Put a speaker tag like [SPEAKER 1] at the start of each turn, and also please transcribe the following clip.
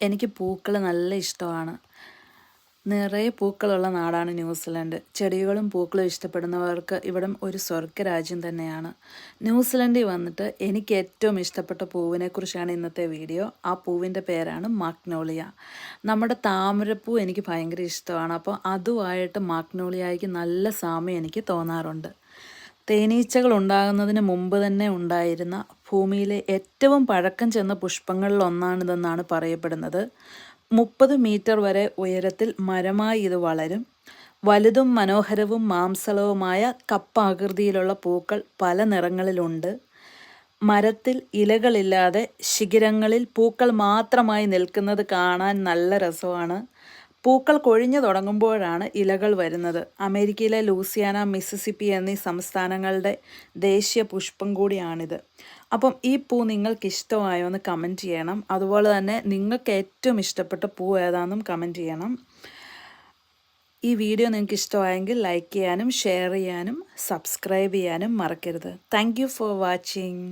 [SPEAKER 1] എനിക്ക് പൂക്കൾ നല്ല ഇഷ്ടമാണ്. നിറയെ പൂക്കളുള്ള നാടാണ് ന്യൂസിലൻഡ്. ചെടികളും പൂക്കളും ഇഷ്ടപ്പെടുന്നവർക്ക് ഇവിടം ഒരു സ്വർഗ്ഗരാജ്യം തന്നെയാണ്. ന്യൂസിലൻഡിൽ വന്നിട്ട് എനിക്ക് ഏറ്റവും ഇഷ്ടപ്പെട്ട പൂവിനെക്കുറിച്ചാണ് ഇന്നത്തെ വീഡിയോ. ആ പൂവിൻ്റെ പേരാണ് മാഗ്നോളിയ. നമ്മുടെ താമരപ്പൂ എനിക്ക് ഭയങ്കര ഇഷ്ടമാണ്. അപ്പോൾ അതുമായിട്ട് മാഗ്നോളിയയ്ക്ക് നല്ല സാമ്യം എനിക്ക് തോന്നാറുണ്ട്. തേനീച്ചകൾ ഉണ്ടാകുന്നതിന് മുമ്പ് തന്നെ ഉണ്ടായിരുന്ന ഭൂമിയിലെ ഏറ്റവും പഴക്കം ചെന്ന പുഷ്പങ്ങളിൽ ഒന്നാണിതെന്നാണ് പറയപ്പെടുന്നത്. 30 മീറ്റർ വരെ ഉയരത്തിൽ മരമായി ഇത് വളരും. വലുതും മനോഹരവും മാംസളവുമായ കപ്പാകൃതിയിലുള്ള പൂക്കൾ പല നിറങ്ങളിലുണ്ട്. മരത്തിൽ ഇലകളില്ലാതെ ശിഖരങ്ങളിൽ പൂക്കൾ മാത്രമായി നിൽക്കുന്നത് കാണാൻ നല്ല രസമാണ്. പൂക്കൾ കൊഴിഞ്ഞു തുടങ്ങുമ്പോഴാണ് ഇലകൾ വരുന്നത്. അമേരിക്കയിലെ ലൂസിയാന, മിസിസിപ്പി എന്നീ സംസ്ഥാനങ്ങളുടെ ദേശീയ പുഷ്പം കൂടിയാണിത്. അപ്പം ഈ പൂ നിങ്ങൾക്ക് ഇഷ്ടമായോ എന്ന് കമൻറ്റ് ചെയ്യണം. അതുപോലെ തന്നെ നിങ്ങൾക്ക് ഏറ്റവും ഇഷ്ടപ്പെട്ട പൂ ഏതാണെന്നും കമൻറ്റ് ചെയ്യണം. ഈ വീഡിയോ നിങ്ങൾക്ക് ഇഷ്ടമായെങ്കിൽ ലൈക്ക് ചെയ്യാനും ഷെയർ ചെയ്യാനും സബ്സ്ക്രൈബ് ചെയ്യാനും മറക്കരുത്. Thank you for watching.